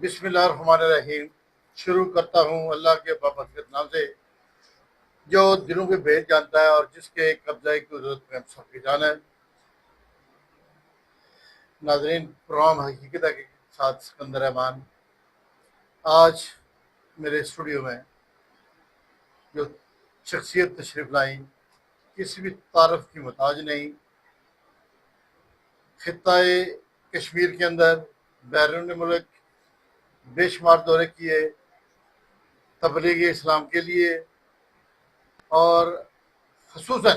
بسم اللہ الرحمن الرحیم۔ شروع کرتا ہوں اللہ کے بابرکت نام سے جو دلوں کے بھید جانتا ہے اور جس کے قبضہ کی قدرت میں ہم سب کی جان ہے۔ ناظرین، پروگرام حقیقت کے ساتھ سکندر احمان آج میرے اسٹوڈیو میں جو شخصیت تشریف لائیں کسی بھی تعارف کی محتاج نہیں، خطۂ کشمیر کے اندر بیرون ملک بے شمار دورے کیے تبلیغ اسلام کے لیے، اور خصوصاً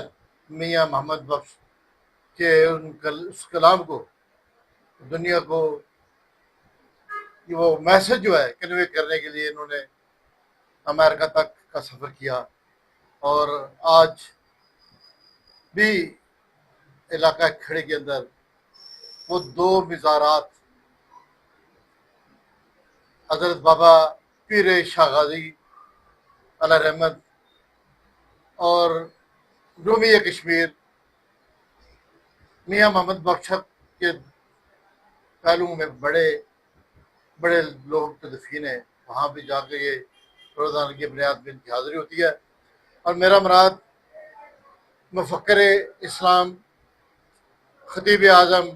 میاں محمد بخش کے اس کلام کو دنیا کو وہ میسج جو ہے کنوے کرنے کے لیے انہوں نے امریکہ تک کا سفر کیا، اور آج بھی علاقہ کھڑے کے اندر وہ دو مزارات حضرت بابا پیر شاہ غازی علیہ رحمت اور رومی کشمیر میاں محمد بخش کے پہلوؤں میں بڑے بڑے لوگ تدفین ہیں، وہاں بھی جا کے یہ روزانہ کی بنیاد میں ان کی حاضری ہوتی ہے۔ اور میرا مراد مفکر اسلام خطیب اعظم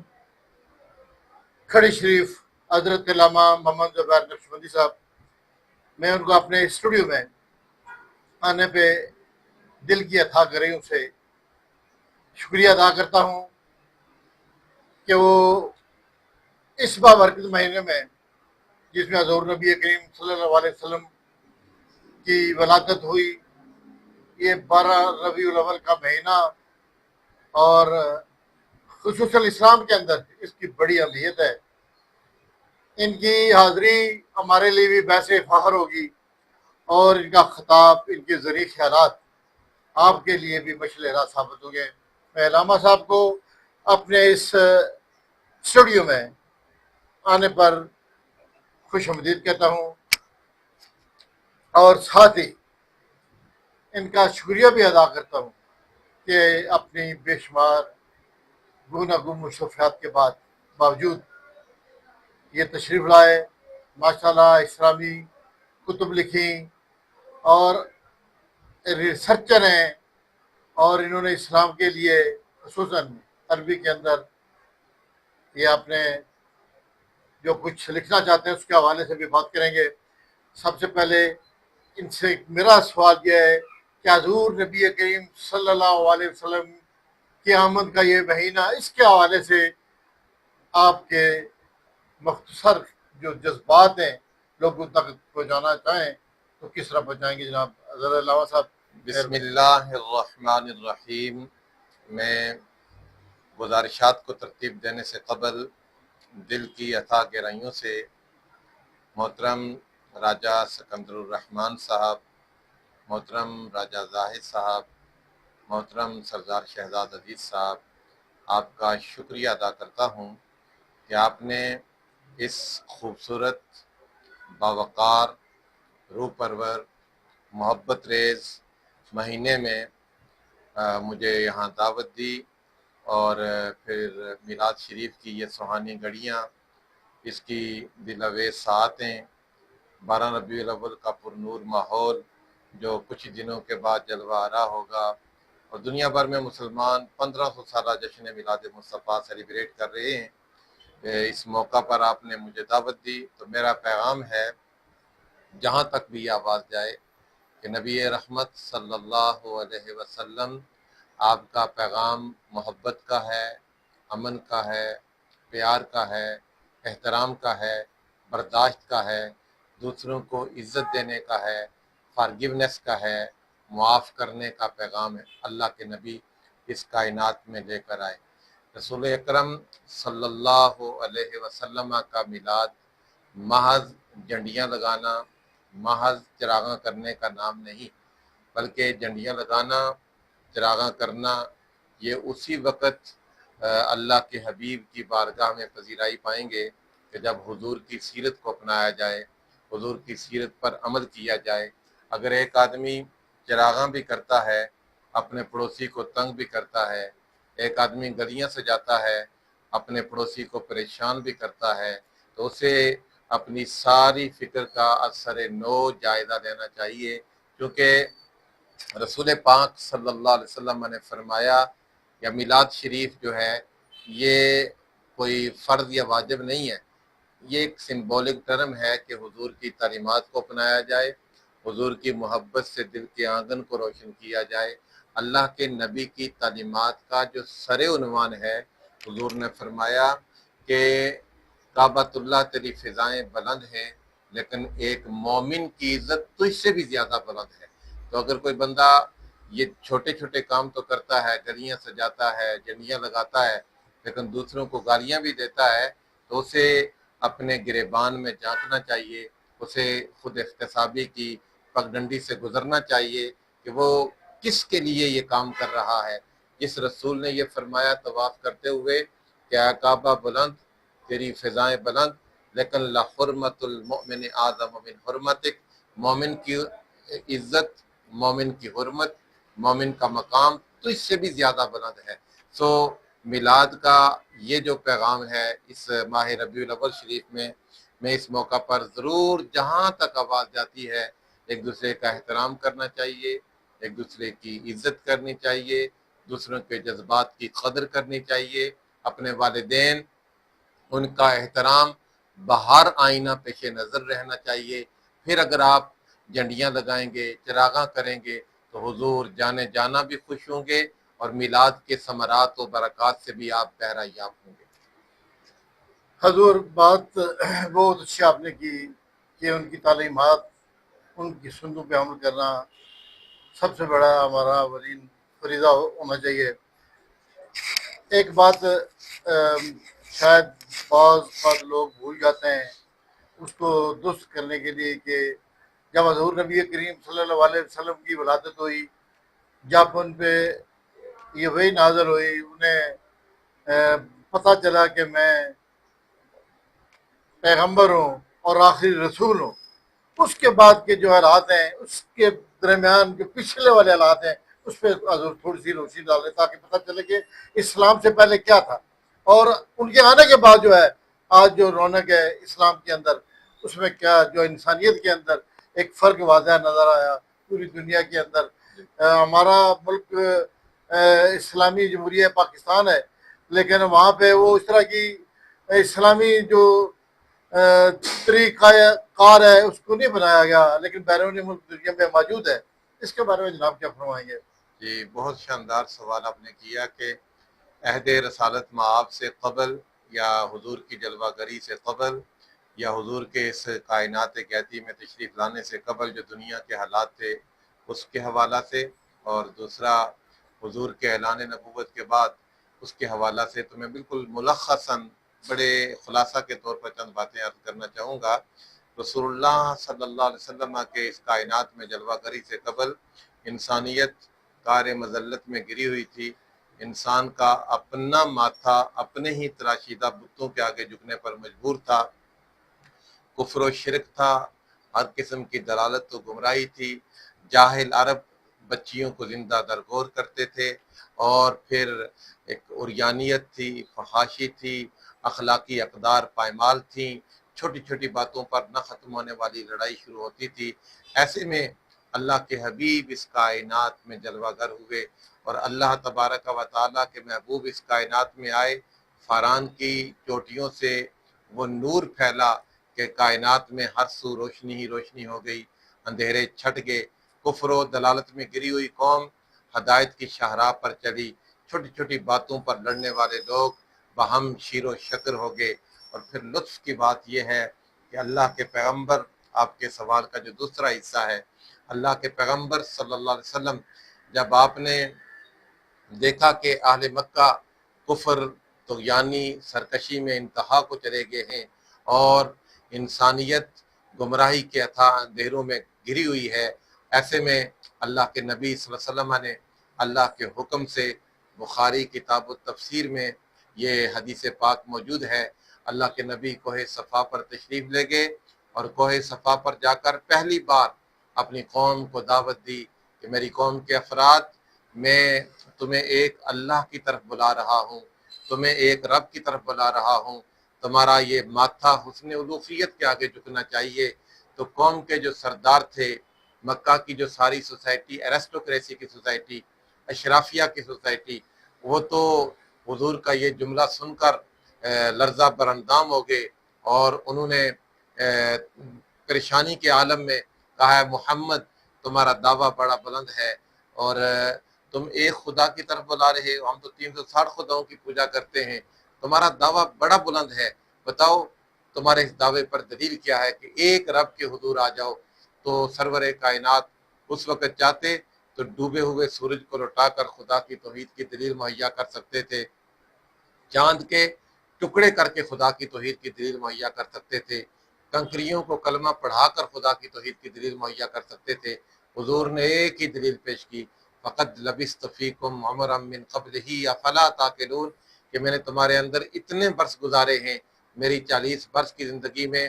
کھڑی شریف حضرت علامہ محمد زبیر نقشبندی صاحب، میں ان کو اپنے اسٹوڈیو میں آنے پہ دل کی اتھا گہرائیوں سے شکریہ ادا کرتا ہوں کہ وہ اس بابرکت مہینے میں جس میں حضور نبی کریم صلی اللہ علیہ وسلم کی ولادت ہوئی، یہ 12 ربیع الاول کا مہینہ، اور خصوصاً اسلام کے اندر اس کی بڑی اہمیت ہے۔ ان کی حاضری ہمارے لیے بھی باعث فخر ہوگی، اور ان کا خطاب، ان کے ذریعے خیالات آپ کے لیے بھی مشعل راہ ثابت ہوں گے۔ میں علامہ صاحب کو اپنے اس اسٹوڈیو میں آنے پر خوش آمدید کہتا ہوں، اور ساتھ ہی ان کا شکریہ بھی ادا کرتا ہوں کہ اپنی بے شمار گوناگون مصروفیات کے باوجود یہ تشریف لائے، ماشاءاللہ اسلامی کتب لکھی، اور ریسرچر ہیں، اور انہوں نے اسلام کے لیے خصوصاً عربی کے اندر یہ آپ نے جو کچھ لکھنا چاہتے ہیں اس کے حوالے سے بھی بات کریں گے۔ سب سے پہلے ان سے میرا سوال یہ ہے کہ حضور نبی کریم صلی اللہ علیہ وسلم کی آمد کا یہ مہینہ، اس کے حوالے سے آپ کے مختصر جو جذبات ہیں لوگوں تک پہنچانا چاہیں تو کس طرح پہنچائیں گے جناب حضرت علامہ صاحب؟ بسم اللہ الرحمن الرحیم۔ میں گزارشات کو ترتیب دینے سے قبل دل کی اتھا گہرائیوں سے محترم راجہ سکندر الرحمن صاحب، محترم راجہ زاہد صاحب، محترم سردار شہزاد عزیز صاحب، آپ کا شکریہ ادا کرتا ہوں کہ آپ نے اس خوبصورت، باوقار، روح پرور، محبت ریز مہینے میں مجھے یہاں دعوت دی، اور پھر میلاد شریف کی یہ سہانی گھڑیاں، اس کی دلاویز ساعتیں، 12 ربیع الاول کا پرنور ماحول جو کچھ دنوں کے بعد جلوہ آرا ہوگا، اور دنیا بھر میں مسلمان 1500 سالہ جشن میلاد مصطفیٰ سیلیبریٹ کر رہے ہیں۔ اس موقع پر آپ نے مجھے دعوت دی، تو میرا پیغام ہے جہاں تک بھی یہ آواز جائے کہ نبی رحمت صلی اللہ علیہ وسلم، آپ کا پیغام محبت کا ہے، امن کا ہے، پیار کا ہے، احترام کا ہے، برداشت کا ہے، دوسروں کو عزت دینے کا ہے، فارگیونیس کا ہے، معاف کرنے کا پیغام ہے۔ اللہ کے نبی اس کائنات میں لے کر آئے۔ رسول اکرم صلی اللہ علیہ وسلم کا میلاد محض جھنڈیاں لگانا، محض چراغاں کرنے کا نام نہیں، بلکہ جھنڈیاں لگانا، چراغاں کرنا، یہ اسی وقت اللہ کے حبیب کی بارگاہ میں پذیرائی پائیں گے کہ جب حضور کی سیرت کو اپنایا جائے، حضور کی سیرت پر عمل کیا جائے۔ اگر ایک آدمی چراغاں بھی کرتا ہے، اپنے پڑوسی کو تنگ بھی کرتا ہے، ایک آدمی گلیاں سجاتا ہے، اپنے پڑوسی کو پریشان بھی کرتا ہے، تو اسے اپنی ساری فکر کا اثر نو جائزہ لینا چاہیے، کیونکہ رسول پاک صلی اللہ علیہ وسلم نے فرمایا یا میلاد شریف جو ہے یہ کوئی فرض یا واجب نہیں ہے، یہ ایک سمبولک ٹرم ہے کہ حضور کی تعلیمات کو اپنایا جائے، حضور کی محبت سے دل کے آنگن کو روشن کیا جائے۔ اللہ کے نبی کی تعلیمات کا جو سر عنوان ہے، حضور نے فرمایا کہ کعبۃ اللہ تیری فضائیں بلند ہیں، لیکن ایک مومن کی عزت تجھ سے بھی زیادہ بلند ہے۔ تو اگر کوئی بندہ یہ چھوٹے چھوٹے کام تو کرتا ہے، گلیاں سجاتا ہے، جھنڈیاں لگاتا ہے، لیکن دوسروں کو گالیاں بھی دیتا ہے، تو اسے اپنے گریبان میں جھانکنا چاہیے، اسے خود احتسابی کی پگڈنڈی سے گزرنا چاہیے کہ وہ کس کے لیے یہ کام کر رہا ہے۔ جس رسول نے یہ فرمایا طواف کرتے ہوئے کہ اے کعبہ بلند، تیری فضائیں بلند، لیکن لحرمت المؤمن اعظم من حرمتک، مومن کی عزت، مومن کی حرمت، مومن کا مقام تجھ سے بھی زیادہ بلند ہے۔ سو میلاد کا یہ جو پیغام ہے اس ماہ ربیع الاول شریف میں اس موقع پر ضرور جہاں تک آواز جاتی ہے ایک دوسرے کا احترام کرنا چاہیے، ایک دوسرے کی عزت کرنی چاہیے، دوسروں کے جذبات کی قدر کرنی چاہیے، اپنے والدین ان کا احترام بہر آئینہ پیش نظر رہنا چاہیے۔ پھر اگر آپ جھنڈیاں لگائیں گے، چراغاں کریں گے، تو حضور جانے جانا بھی خوش ہوں گے اور میلاد کے ثمرات و برکات سے بھی آپ بہرہ یاب ہوں گے۔ حضور بات بہت اچھی آپ نے کی کہ ان کی تعلیمات، ان کی سنتوں پہ عمل کرنا سب سے بڑا ہمارا اولین فریضہ ہونا چاہیے۔ ایک بات شاید بعض لوگ بھول جاتے ہیں اس کو درست کرنے کے لیے کہ جب حضور نبی کریم صلی اللہ علیہ وسلم کی ولادت ہوئی، جب ان پہ یہ وحی نازل ہوئی، انہیں پتہ چلا کہ میں پیغمبر ہوں اور آخری رسول ہوں، اس کے بعد کے جو حالات ہیں، اس کے درمیان جو پچھلے والے حالات ہیں، اس پہ حضور تھوڑی سی روشنی ڈالیں تاکہ پتہ چلے کہ اسلام سے پہلے کیا تھا، اور ان کے آنے کے بعد جو ہے آج جو رونق ہے اسلام کے اندر، اس میں کیا جو انسانیت کے اندر ایک فرق واضح نظر آیا پوری دنیا کے اندر۔ ہمارا ملک اسلامی جمہوریہ پاکستان ہے، لیکن وہاں پہ وہ اس طرح کی اسلامی جو طریقہ کار ہے اس کو نہیں بنایا گیا، لیکن بیرون ملک دنیا میں موجود ہے۔ اس کے بارے میں جناب کیا فرمائیں گے؟ جی بہت شاندار سوال آپ نے کیا کہ عہد رسالت مآب سے قبل یا حضور کی جلوہ گری سے قبل یا حضور کے اس کائنات گہتی میں تشریف لانے سے قبل جو دنیا کے حالات تھے اس کے حوالہ سے، اور دوسرا حضور کے اعلان نبوت کے بعد اس کے حوالہ سے، تو میں بالکل ملخصاً بڑے خلاصہ کے طور پر چند باتیں عرض کرنا چاہوں گا۔ رسول اللہ صلی اللہ علیہ وسلم کے اس کائنات میں جلوہ گری سے قبل انسانیت کار مذلت میں گری ہوئی تھی، انسان کا اپنا ماتھا اپنے ہی تراشیدہ بتوں کے آگے جھکنے پر مجبور تھا، کفر و شرک تھا، ہر قسم کی دلالت و گمراہی تھی، جاہل عرب بچیوں کو زندہ درگور کرتے تھے، اور پھر ایک عریانیت تھی، فحاشی تھی، اخلاقی اقدار پائمال تھیں، چھوٹی چھوٹی باتوں پر نہ ختم ہونے والی لڑائی شروع ہوتی تھی۔ ایسے میں اللہ کے حبیب اس کائنات میں جلوہ گر ہوئے، اور اللہ تبارک و تعالیٰ کے محبوب اس کائنات میں آئے، فاران کی چوٹیوں سے وہ نور پھیلا کہ کائنات میں ہر سو روشنی ہی روشنی ہو گئی، اندھیرے چھٹ گئے، کفر و دلالت میں گری ہوئی قوم ہدایت کی شاہراہ پر چلی، چھوٹی چھوٹی باتوں پر لڑنے والے لوگ باہم شیر و شکر ہو گئے۔ اور پھر لطف کی بات یہ ہے کہ اللہ کے پیغمبر، آپ کے سوال کا جو دوسرا حصہ ہے، اللہ کے پیغمبر صلی اللہ علیہ وسلم جب آپ نے دیکھا کہ اہل مکہ کفر طغیانی سرکشی میں انتہا کو چلے گئے ہیں اور انسانیت گمراہی کے اتھاہ اندھیروں میں گری ہوئی ہے، ایسے میں اللہ کے نبی صلی اللہ علیہ وسلم نے اللہ کے حکم سے، بخاری کتاب التفسیر میں یہ حدیث پاک موجود ہے، اللہ کے نبی کوہ صفا پر تشریف لے گئے اور کوہ صفا پر جا کر پہلی بار اپنی قوم کو دعوت دی کہ میری قوم کے افراد، میں تمہیں ایک اللہ کی طرف بلا رہا ہوں، تمہیں ایک رب کی طرف بلا رہا ہوں، تمہارا یہ ماتھا حسن الوفیت کے آگے جھکنا چاہیے۔ تو قوم کے جو سردار تھے، مکہ کی جو ساری سوسائٹی، ایرسٹوکریسی کی سوسائٹی، اشرافیہ کی سوسائٹی، وہ تو حضور کا یہ جملہ سن کر لرزہ براندام ہو گئے، اور انہوں نے پریشانی کے عالم میں کہا ہے محمد تمہارا دعویٰ بڑا بلند ہے، اور تم ایک خدا کی طرف بلا رہے ہو، ہم تو 360 خداؤں کی پوجا کرتے ہیں، تمہارا دعویٰ بڑا بلند ہے، بتاؤ تمہارے اس دعوے پر دلیل کیا ہے کہ ایک رب کے حضور آ جاؤ۔ تو سرور کائنات اس وقت چاہتے تو ڈوبے ہوئے سورج کو لوٹا کر خدا کی توحید کی دلیل مہیا کر سکتے تھے، چاند کے ٹکڑے کر کے خدا کی توحید کی دلیل مہیا کر سکتے تھے، کنکریوں کو کلمہ پڑھا کر خدا کی توحید کی دلیل مہیا کر سکتے تھے۔ حضور نے ایک ہی دلیل پیش کی، فقط لبثت فیکم عمرا من قبلہ افلا تعقلون، کہ میں نے تمہارے اندر اتنے برس گزارے ہیں، میری 40 برس کی زندگی میں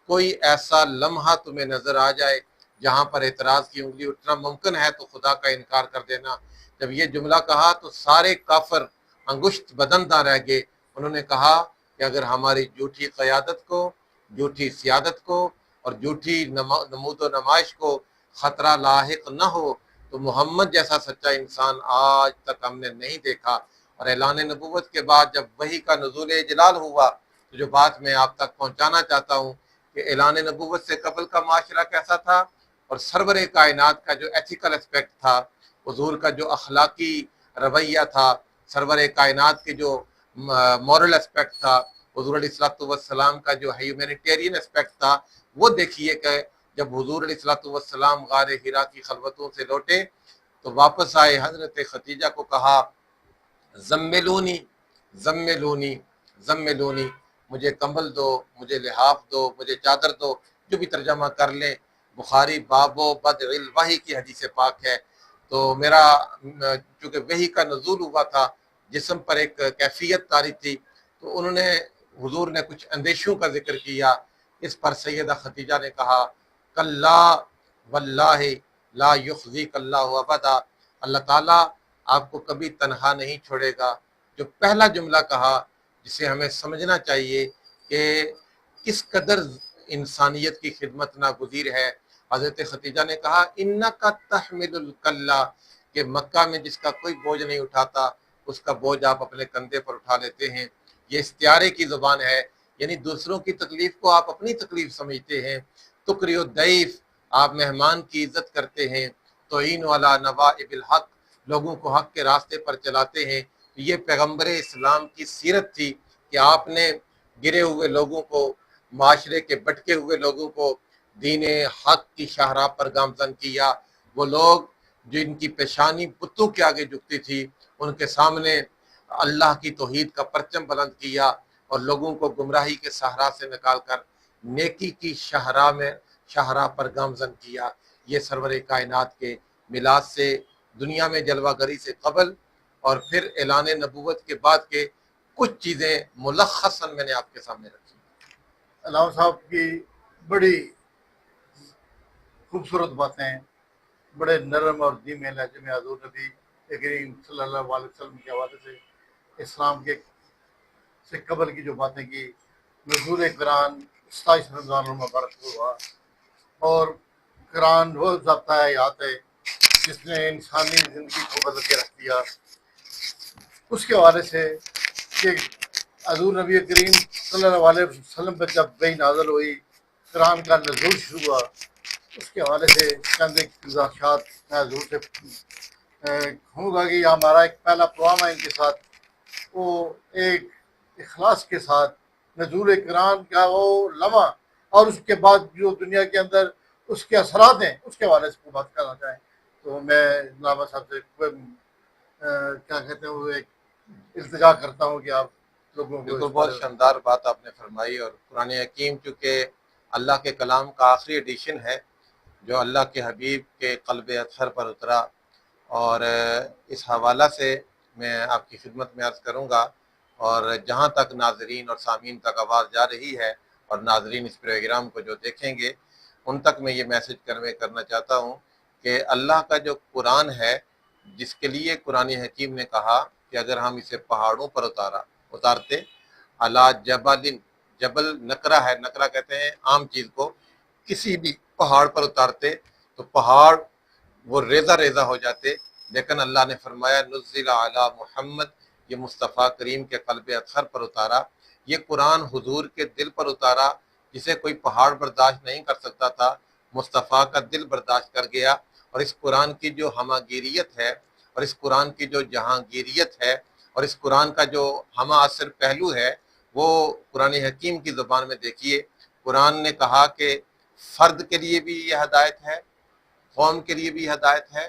کوئی ایسا لمحہ تمہیں نظر آ جائے جہاں پر اعتراض کی انگلی اٹھنا ممکن ہے تو خدا کا انکار کر دینا۔ جب یہ جملہ کہا تو سارے کافر انگشت بدندہ رہ گئے، انہوں نے کہا کہ اگر ہماری جھوٹی قیادت کو، جھوٹی سیادت کو اور جھوٹی نمود و نمائش کو خطرہ لاحق نہ ہو تو محمد جیسا سچا انسان آج تک ہم نے نہیں دیکھا۔ اور اعلان نبوت کے بعد جب وحی کا نزول جلال ہوا تو جو بات میں آپ تک پہنچانا چاہتا ہوں کہ اعلان نبوت سے قبل کا معاشرہ کیسا تھا، اور سرور کائنات کا جو ایتھیکل اسپیکٹ تھا، حضور کا جو اخلاقی رویہ تھا، سرور کائنات کے جو مورل اسپیکٹ تھا، حضور علیہ السلام کا جو ہیومینیٹیرین اسپیکٹ تھا، وہ دیکھیے کہ جب حضور علیہ السلام غار حرا کی خلوتوں سے لوٹے تو واپس آئے، حضرت خدیجہ کو کہا زملونی زملونی زملونی، مجھے کمبل دو، مجھے لحاف دو، مجھے چادر دو، جو بھی ترجمہ کر لیں۔ بخاری باب و بدء الوحی کی حدیث پاک ہے۔ تو میرا چونکہ وحی کا نزول ہوا تھا، جسم پر ایک کیفیت طاری تھی، تو انہوں نے حضور نے کچھ اندیشوں کا ذکر کیا۔ اس پر سیدہ خدیجہ نے کہا کلا واللہ لا یخزیک اللہ ابدا، اللہ تعالیٰ آپ کو کبھی تنہا نہیں چھوڑے گا۔ جو پہلا جملہ کہا جسے ہمیں سمجھنا چاہیے کہ کس قدر انسانیت کی خدمت ناگزیر ہے۔ حضرت خدیجہ نے کہا انکا تحمل الکلا، کہ مکہ میں جس کا کوئی بوجھ نہیں اٹھاتا اس کا بوجھ آپ اپنے کندھے پر اٹھا لیتے ہیں۔ یہ استعارے کی زبان ہے، یعنی دوسروں کی تکلیف کو آپ اپنی تکلیف سمجھتے ہیں۔ تقری الضیف، آپ مہمان کی عزت کرتے ہیں۔ تعین علی نوائب الحق، لوگوں کو حق کے راستے پر چلاتے ہیں۔ یہ پیغمبر اسلام کی سیرت تھی کہ آپ نے گرے ہوئے لوگوں کو، معاشرے کے بٹکے ہوئے لوگوں کو دین حق کی شاہراہ پر گامزن کیا۔ وہ لوگ جن کی پیشانی بتوں کے آگے جھکتی تھی، ان کے سامنے اللہ کی توحید کا پرچم بلند کیا اور لوگوں کو گمراہی کے صحرا سے نکال کر نیکی کی شاہراہ پر گامزن کیا۔ یہ سرور کائنات کے میلاد سے، دنیا میں جلوہ گری سے قبل اور پھر اعلان نبوت کے بعد کے کچھ چیزیں ملخصاً میں نے آپ کے سامنے رکھی۔ علامہ صاحب کی بڑی خوبصورت باتیں، بڑے نرم اور دھیمے لہجے میں حضور نبی کریم صلی اللہ علیہ وسلم کے حوالے سے اسلام کے سے قبل کی جو باتیں کی، نزول قرآن 27 رمضان المبارک ہوا، اور قرآن وہ ضابطہ حیات ہے جس نے انسانی زندگی کو بدل کے رکھ دیا۔ اس کے حوالے سے کہ حضور نبی کریم صلی اللہ علیہ وسلم پر جب وحی نازل ہوئی، قرآن کا نزول شروع ہوا، اس کے حوالے سے چند ایک گزارشات میں حضور سے کہوں گا کہ یہ ہمارا ایک پہلا پروگرام ہے ان کے ساتھ، وہ ایک اخلاص کے ساتھ نزول قرآن کا وہ لمحہ اور اس کے بعد جو دنیا کے اندر اس کے اثرات ہیں اس کے حوالے سے بات کرنا چاہیں تو میں علامہ صاحب سے کیا کہتے ہیں وہ ایک التجا کرتا ہوں کہ آپ لوگوں کو بالکل، بہت شاندار بات آپ نے فرمائی۔ اور قرآن حکیم چونکہ اللہ کے کلام کا آخری ایڈیشن ہے جو اللہ کے حبیب کے قلب اطہر پر اترا، اور اس حوالہ سے میں آپ کی خدمت میں عرض کروں گا، اور جہاں تک ناظرین اور سامعین تک آواز جا رہی ہے اور ناظرین اس پروگرام کو جو دیکھیں گے ان تک میں یہ میسج کنوے کرنا چاہتا ہوں کہ اللہ کا جو قرآن ہے، جس کے لیے قرآن حکیم نے کہا کہ اگر ہم اسے پہاڑوں پر اتارتے علی جبل جبل نقرہ ہے، نقرہ کہتے ہیں عام چیز کو، کسی بھی پہاڑ پر اتارتے تو پہاڑ وہ ریزہ ریزہ ہو جاتے، لیکن اللہ نے فرمایا نزل علی محمد، یہ مصطفیٰ کریم کے قلب اطہر پر اتارا، یہ قرآن حضور کے دل پر اتارا جسے کوئی پہاڑ برداشت نہیں کر سکتا تھا، مصطفیٰ کا دل برداشت کر گیا۔ اور اس قرآن کی جو ہماگیریت ہے، اور اس قرآن کی جو جہانگیریت ہے، اور اس قرآن کا جو ہمہ اثر پہلو ہے، وہ قرآن حکیم کی زبان میں دیکھیے۔ قرآن نے کہا کہ فرد کے لیے بھی یہ ہدایت ہے، قوم کے لیے بھی ہدایت ہے،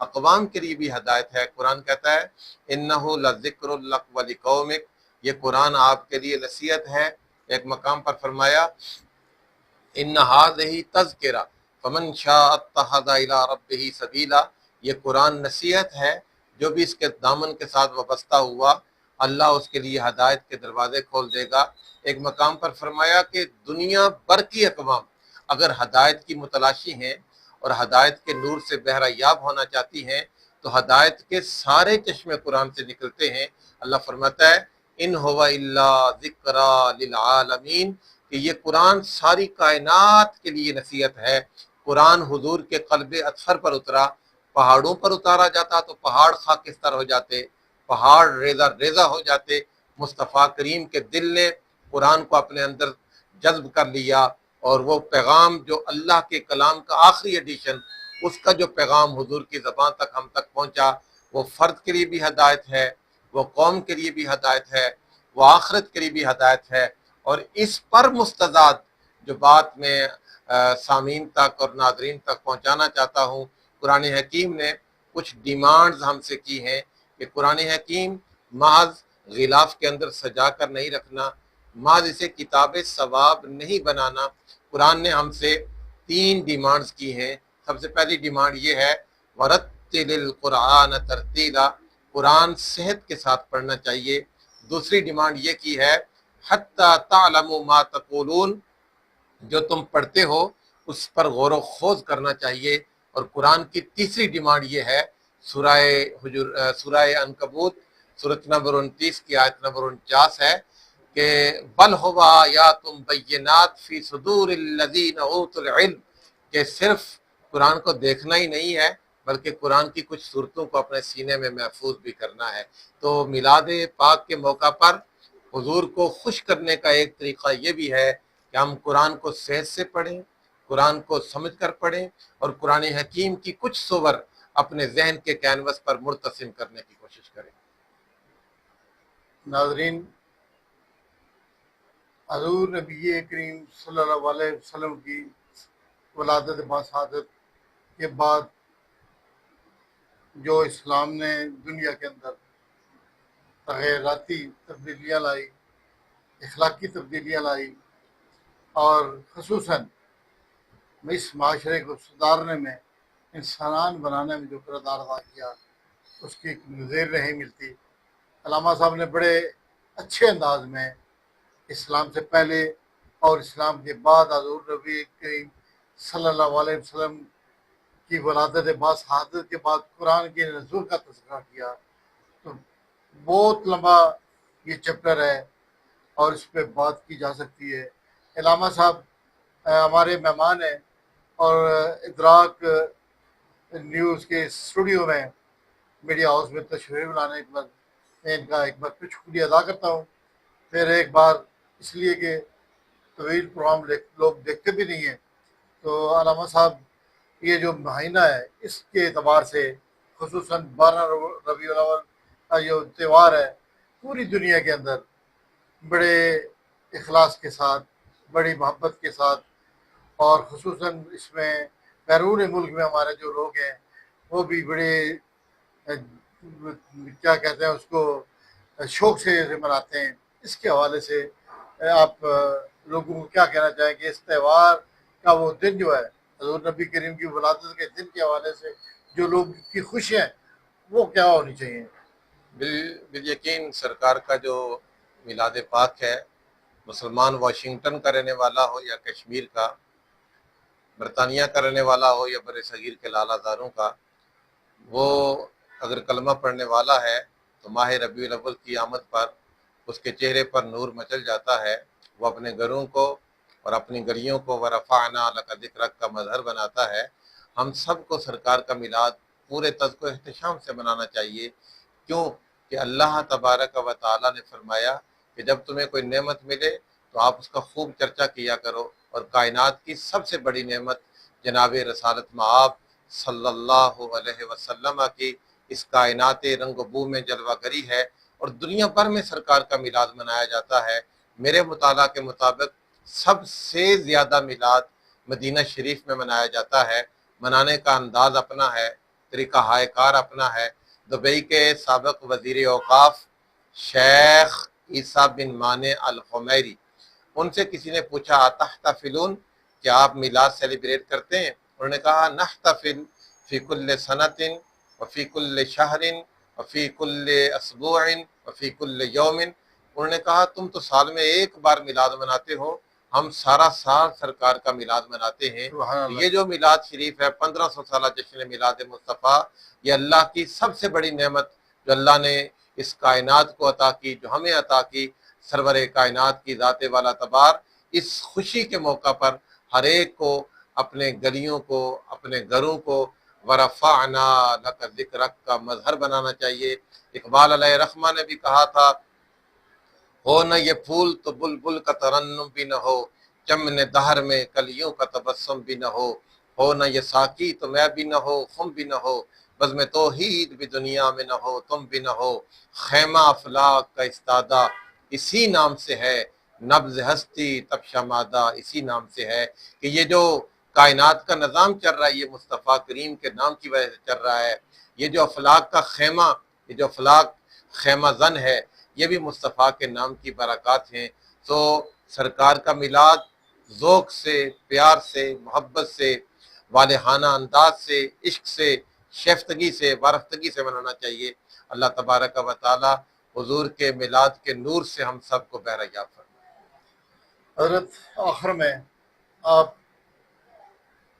اقوام کے لیے بھی ہدایت ہے۔ قرآن کہتا ہے انہ لذکر لک ولقومک، یہ قرآن آپ کے لیے نصیحت ہے۔ ایک مقام پر فرمایا ان ھذہ تذکرہ فمن شاء اتخذ الی ربہ سبیلا، یہ قرآن نصیحت ہے، جو بھی اس کے دامن کے ساتھ وابستہ ہوا اللہ اس کے لیے ہدایت کے دروازے کھول دے گا۔ ایک مقام پر فرمایا کہ دنیا بھر کی اقوام اگر ہدایت کی متلاشی ہیں اور ہدایت کے نور سے بہرہ یاب ہونا چاہتی ہیں تو ہدایت کے سارے چشمے قرآن سے نکلتے ہیں۔ اللہ فرماتا ہے ان ہوا الا ذکری للعالمین، کہ یہ قرآن ساری کائنات کے لیے نصیحت ہے۔ قرآن حضور کے قلب اطہر پر اترا، پہاڑوں پر اتارا جاتا تو پہاڑ خاکستر ہو جاتے، پہاڑ ریزہ ریزہ ہو جاتے۔ مصطفیٰ کریم کے دل نے قرآن کو اپنے اندر جذب کر لیا، اور وہ پیغام جو اللہ کے کلام کا آخری ایڈیشن، اس کا جو پیغام حضور کی زبان تک ہم تک پہنچا، وہ فرد کے لیے بھی ہدایت ہے، وہ قوم کے لیے بھی ہدایت ہے، وہ آخرت کے لیے بھی ہدایت ہے۔ اور اس پر مستضاد جو بات میں سامعین تک اور ناظرین تک پہنچانا چاہتا ہوں، قرآن حکیم نے کچھ ڈیمانڈز ہم سے کی ہیں کہ قرآن حکیم محض غلاف کے اندر سجا کر نہیں رکھنا، محض اسے کتاب ثواب نہیں بنانا۔ قرآن نے ہم سے 3 ڈیمانڈز کی ہیں۔ سب سے پہلی ڈیمانڈ یہ ہے وَرَتِّلِ الْقُرْآنَ تَرْتِیلًا، قرآن صحت کے ساتھ پڑھنا چاہیے۔ دوسری ڈیمانڈ یہ کی ہے حَتَّى تَعْلَمُوا مَا تَقُولُونَ، جو تم پڑھتے ہو اس پر غور و خوض کرنا چاہیے۔ اور قرآن کی تیسری ڈیمانڈ یہ ہے، سورہ عنکبوت سورۃ نمبر 29 کی آیت نمبر 49 ہے کہ بل هو آیات بینات فی صدور الذین اوتوا العلم، کہ صرف قرآن کو دیکھنا ہی نہیں ہے بلکہ قرآن کی کچھ صورتوں کو اپنے سینے میں محفوظ بھی کرنا ہے۔ تو میلاد پاک کے موقع پر حضور کو خوش کرنے کا ایک طریقہ یہ بھی ہے کہ ہم قرآن کو صحت سے پڑھیں، قرآن کو سمجھ کر پڑھیں، اور قرآن حکیم کی کچھ صور اپنے ذہن کے کینوس پر مرتسم کرنے کی کوشش کریں۔ ناظرین، حضور نبی کریم صلی اللہ علیہ وسلم کی ولادت باسعادت کے بعد جو اسلام نے دنیا کے اندر تغیراتی تبدیلیاں لائی، اخلاقی تبدیلیاں لائی، اور خصوصاً اس معاشرے کو سدھارنے میں، انسان بنانے میں جو کردار ادا کیا، اس کی نظیر نہیں ملتی۔ علامہ صاحب نے بڑے اچھے انداز میں اسلام سے پہلے اور اسلام کے بعد حضور نبی کریم صلی اللہ علیہ وسلم کی ولادت باسعادت کے بعد قرآن کے نزول کا تذکرہ کیا۔ تو بہت لمبا یہ چیپٹر ہے اور اس پہ بات کی جا سکتی ہے۔ علامہ صاحب ہمارے مہمان ہیں، اور ادراک نیوز کے اسٹوڈیو میں، میڈیا ہاؤس میں تشریف لانے کے بعد میں ان کا ایک بار پھر شکریہ ادا کرتا ہوں۔ پھر ایک بار اس لیے کہ طویل پروگرام لوگ دیکھتے بھی نہیں ہیں، تو علامہ صاحب یہ جو مہینہ ہے اس کے اعتبار سے خصوصاً 12 ربیع الاول کا جو تہوار ہے، پوری دنیا کے اندر بڑے اخلاص کے ساتھ، بڑی محبت کے ساتھ، اور خصوصاً اس میں بیرون ملک میں ہمارے جو لوگ ہیں وہ بھی بڑے کیا کہتے ہیں اس کو شوق سے مناتے ہیں۔ اس کے حوالے سے آپ لوگوں کو کیا کہنا چاہیں کہ اس تہوار کا وہ دن جو ہے حضور نبی کریم کی ولادت کے دن کے حوالے سے جو لوگ کی خوشیاں ہیں وہ کیا ہونی چاہیے؟ بالیقین سرکار کا جو میلاد پاک ہے، مسلمان واشنگٹن کا رہنے والا ہو یا کشمیر کا، برطانیہ کا رہنے والا ہو یا بر صغیر کے لالہ زاروں کا، وہ اگر کلمہ پڑھنے والا ہے تو ماہ ربیع الاول کی آمد پر اس کے چہرے پر نور مچل جاتا ہے، وہ اپنے گھروں کو اور اپنی گلیوں کو ورفعنا لک ذکرک کا مظہر بناتا ہے۔ ہم سب کو سرکار کا میلاد پورے تذکر و احتشام سے منانا چاہیے۔ کیوں کہ اللہ تبارک و تعالیٰ نے فرمایا کہ جب تمہیں کوئی نعمت ملے تو آپ اس کا خوب چرچا کیا کرو، اور کائنات کی سب سے بڑی نعمت جناب رسالت مآب صلی اللہ علیہ وسلم کی اس کائنات رنگ و بو میں جلوہ گری ہے، اور دنیا بھر میں سرکار کا میلاد منایا جاتا ہے۔ میرے مطالعہ کے مطابق سب سے زیادہ میلاد مدینہ شریف میں منایا جاتا ہے۔ منانے کا انداز اپنا ہے، طریقہ ہائے کار اپنا ہے۔ دبئی کے سابق وزیر اوقاف شیخ عیسیٰ بن مانع الخمیری، ان سے کسی نے پوچھا اتحتفلون، کیا آپ میلاد سیلیبریٹ کرتے ہیں؟ انہوں نے کہا نحتفل فی کل سنت وفی کل شہر وفی کل اسبوع وفی کل یوم۔ انہوں نے کہا تم تو سال میں ایک بار میلاد مناتے ہو، ہم سارا سال سرکار کا میلاد مناتے ہیں۔ سبحان اللہ۔ یہ جو میلاد شریف ہے 1500 سالہ جشن میلاد مصطفیٰ، یہ اللہ کی سب سے بڑی نعمت جو اللہ نے اس کائنات کو عطا کی، جو ہمیں عطا کی، سرور کائنات کی ذات والا تبار، اس خوشی کے موقع پر ہر ایک کو اپنے گلیوں کو، اپنے گھروں کو ورفعنا لک ذکرک کا مظہر بنانا چاہیے۔ اقبال علیہ رحمہ نے بھی کہا تھا ہو نہ یہ پھول تو بلبل کا ترنم بھی نہ ہو، چمن دہر میں کلیوں کا تبسم بھی نہ ہو نہ یہ ساقی تو میں بھی نہ ہو، خم بھی نہ ہو، بزم توحید بھی دنیا میں نہ ہو، تم بھی نہ ہو، خیمہ افلاک کا استادہ اسی نام سے ہے، نبض ہستی تب شمادہ اسی نام سے ہے۔ کہ یہ جو کائنات کا نظام چل رہا ہے یہ مصطفیٰ کریم کے نام کی وجہ سے چل رہا ہے۔ یہ جو افلاک کا خیمہ، یہ جو افلاک خیمہ زن ہے، یہ بھی مصطفیٰ کے نام کی برکات ہیں۔ تو سرکار کا میلاد ذوق سے، پیار سے، محبت سے، والہانہ انداز سے، عشق سے، شیفتگی سے، وارفتگی سے منانا چاہیے۔ اللہ تبارک و تعالی حضور کے میلاد کے نور سے ہم سب کو بہرحیاب فرمائے۔ حضرت آخر میں آپ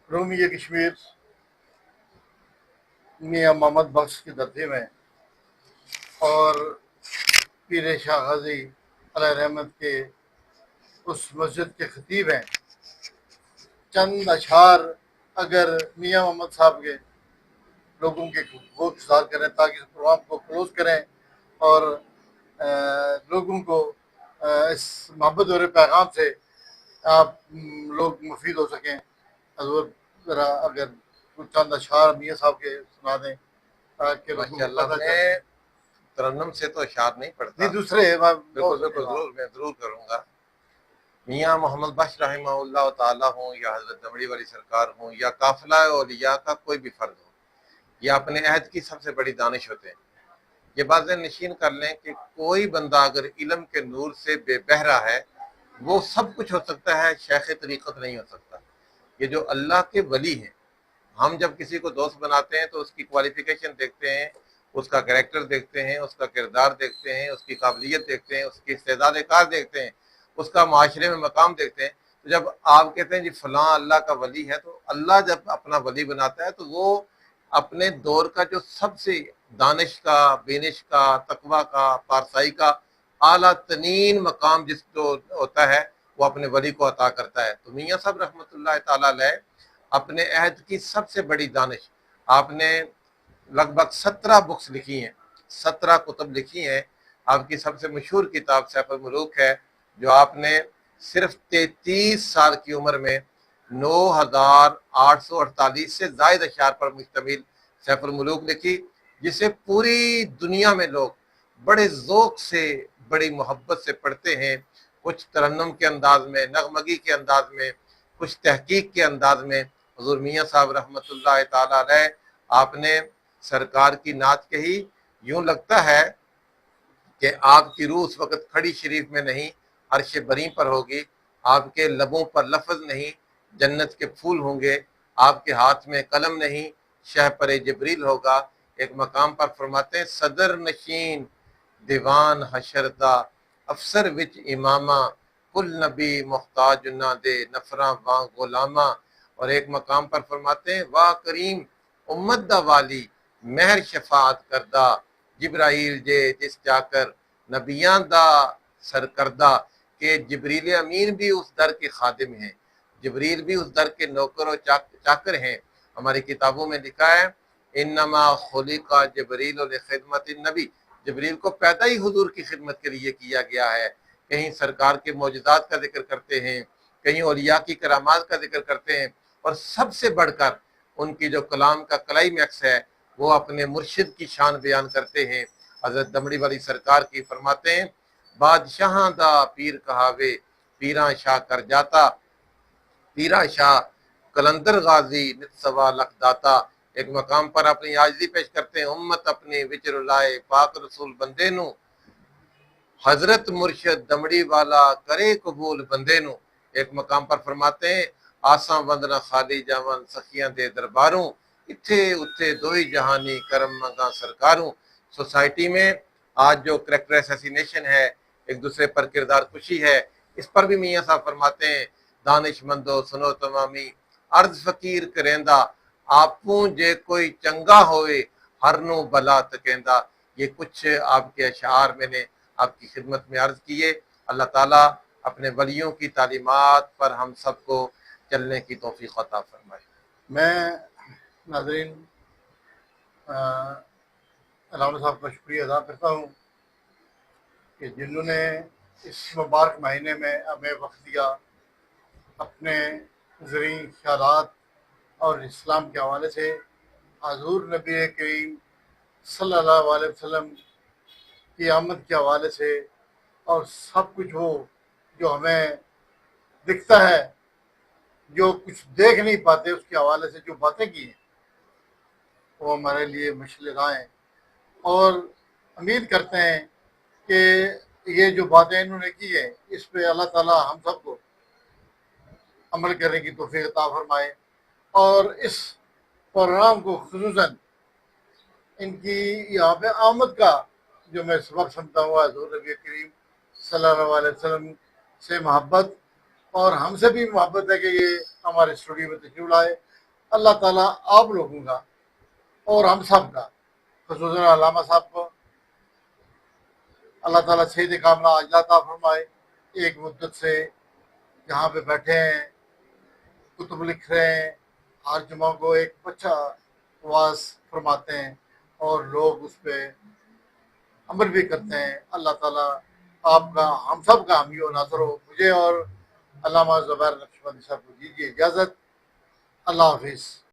رومی کشمیر میاں محمد بخش کی دھرتی میں اور پیر شاہ غازی علیہ رحمت کے اس مسجد کے خطیب ہیں، چند اشعار اگر میاں محمد صاحب کے لوگوں کے وہ اظہار کریں تاکہ اس پروگرام کو کلوز کریں اور لوگوں کو اس محبت اور پیغام سے آپ لوگ مفید ہو سکیں۔ حضور ذرا اگر کچھ چند اشعار میاں صاحب کے سنا دیں تاکہ لوگوں ماشاء کو اللہ، پتہ چل میں سکے۔ ترنم سے تو اشعار نہیں پڑھتا، نہیں دوسرے بالکل ضرور، میں ضرور کروں گا۔ میاں محمد بخش رحمہ اللہ تعالیٰ ہوں یا حضرت دمڑی والی سرکار ہوں یا قافلہ اولیاء کا کوئی بھی فرد ہو، یہ اپنے عہد کی سب سے بڑی دانش ہوتے ہیں۔ یہ بات ذہن نشین کر لیں کہ کوئی بندہ اگر علم کے نور سے بے بہرا ہے وہ سب کچھ ہو سکتا ہے، شیخ طریقت نہیں ہو سکتا۔ یہ جو اللہ کے ولی ہیں، ہم جب کسی کو دوست بناتے ہیں تو اس کی کوالیفیکیشن دیکھتے ہیں، اس کا کریکٹر دیکھتے ہیں، اس کا کردار دیکھتے ہیں، اس کی قابلیت دیکھتے ہیں، اس کی استعداد کار دیکھتے ہیں، اس کا معاشرے میں مقام دیکھتے ہیں۔ تو جب آپ کہتے ہیں جی فلاں اللہ کا ولی ہے، تو اللہ جب اپنا ولی بناتا ہے تو وہ اپنے دور کا جو سب سے دانش کا، بینش کا، تقویٰ کا، پارسائی کا اعلیٰ ترین مقام جس جو ہوتا ہے وہ اپنے ولی کو عطا کرتا ہے۔ تو میاں صاحب رحمۃ اللہ تعالیٰ علیہ اپنے عہد کی سب سے بڑی دانش، آپ نے لگ بھگ 17 بکس لکھی ہیں، 17 کتب لکھی ہیں۔ آپ کی سب سے مشہور کتاب سیف الملوک ہے، جو آپ نے صرف 33 سال کی عمر میں 9848 سے زائد اشعار پر مشتمل سیف الملوک لکھی، جسے پوری دنیا میں لوگ بڑے ذوق سے، بڑی محبت سے پڑھتے ہیں، کچھ ترنم کے انداز میں، نغمگی کے انداز میں، کچھ تحقیق کے انداز میں۔ حضور میاں صاحب رحمۃ اللہ تعالیٰ علیہ آپ نے سرکار کی نعت کہی، یوں لگتا ہے کہ آپ کی روح اس وقت کھڑی شریف میں نہیں، عرش بری پر ہوگی، آپ کے لبوں پر لفظ نہیں، جنت کے پھول ہوں گے، آپ کے ہاتھ میں قلم نہیں، شہ پر جبریل ہوگا۔ ایک مقام پر فرماتے ہیں صدر نشین دیوان حشردہ افسر وچ امامہ، کل نبی محتاج نہ دے نفراں واں غلامہ۔ اور ایک مقام پر فرماتے ہیں واہ کریم امت دا والی مہر شفاعت کردہ، جبرائیل جے جس جا کر نبیاں دا سرکردہ۔ کہ جبریل امین بھی اس در کے خادم ہیں، جبریل بھی اس در کے نوکر و چاکر ہیں۔ ہماری کتابوں میں لکھا ہے انما خلق جبریل لخدمت النبی، جبریل کو پیدا ہی حضور کی خدمت کے لیے کیا گیا ہے۔ کہیں سرکار کے معجزات کا ذکر کرتے ہیں، کہیں اولیاء کی کرامات کا ذکر کرتے ہیں، اور سب سے بڑھ کر ان کی جو کلام کا کلائمیکس ہے وہ اپنے مرشد کی شان بیان کرتے ہیں۔ حضرت دمڑی والی سرکار کی فرماتے ہیں بادشاہاں دا پیر کہاوے پیراں شاہ کر جاتا، پیرا شاہ کلندر غازی نت سوا لکھ داتا۔ ایک مقام پر اپنی عاجزی پیش کرتے ہیں امت اپنی وچ رلائے پاک رسول بندے نو، حضرت مرشد دمڑی والا کرے قبول بندے نو۔ ایک مقام پر فرماتے ہیں آساں وندنا خالی جاون سخیاں دے درباروں، اتھے اتھے دوئی جہانی کرم منگا سرکاروں۔ سوسائٹی میں آج جو کریکٹر اسیسینیشن ہے، ایک دوسرے پر کردار کشی ہے، اس پر بھی میاں صاحب فرماتے ہیں دانش مندو سنو تمامی عرض فقیر کریندہ، آپوں جے کوئی چنگا ہوئے ہر نو بلا تکیندہ۔ یہ کچھ آپ کے اشعار میں نے آپ کی خدمت میں عرض کیے۔ اللہ تعالیٰ اپنے ولیوں کی تعلیمات پر ہم سب کو چلنے کی توفیق عطا فرمائے۔ میں ناظرین علامہ صاحب کا شکریہ ادا کرتا ہوں کہ جنہوں نے اس مبارک مہینے میں ہمیں وقت دیا اپنے زرعی خیالات اور اسلام کے حوالے سے حضور نبی کریم صلی اللہ علیہ وسلم کی آمد کے حوالے سے، اور سب کچھ وہ جو ہمیں دکھتا ہے، جو کچھ دیکھ نہیں پاتے، اس کے حوالے سے جو باتیں کی ہیں وہ ہمارے لیے مشعل راہ ہیں، اور امید کرتے ہیں کہ یہ جو باتیں انہوں نے کی ہیں اس پہ اللہ تعالیٰ ہم سب کو عمل کرنے کی توفیق عطا فرمائے، اور اس پروگرام کو خصوصاً ان کی یہاں پہ آمد کا جو میں سبب سمجھتا ہوں حضور نبی کریم صلی اللہ علیہ وسلم سے محبت، اور ہم سے بھی محبت ہے کہ یہ ہمارے اسٹوڈیو میں تشریف لائے۔ اللہ تعالیٰ آپ لوگوں کا اور ہم سب کا، خصوصاً علامہ صاحب کو، اللہ تعالیٰ صحت کاملہ عاجلہ عطا فرمائے۔ ایک مدت سے جہاں پہ بیٹھے ہیں، کتب لکھ رہے ہیں، ہر جمعہ کو ایک اچھا واعظ فرماتے ہیں اور لوگ اس پہ عمل بھی کرتے ہیں۔ اللہ تعالیٰ آپ کا ہم سب کا حامی و ناصر ہو۔ مجھے اور علامہ زبیر نقشبندی صاحب کو دیجیے اجازت۔ اللہ حافظ۔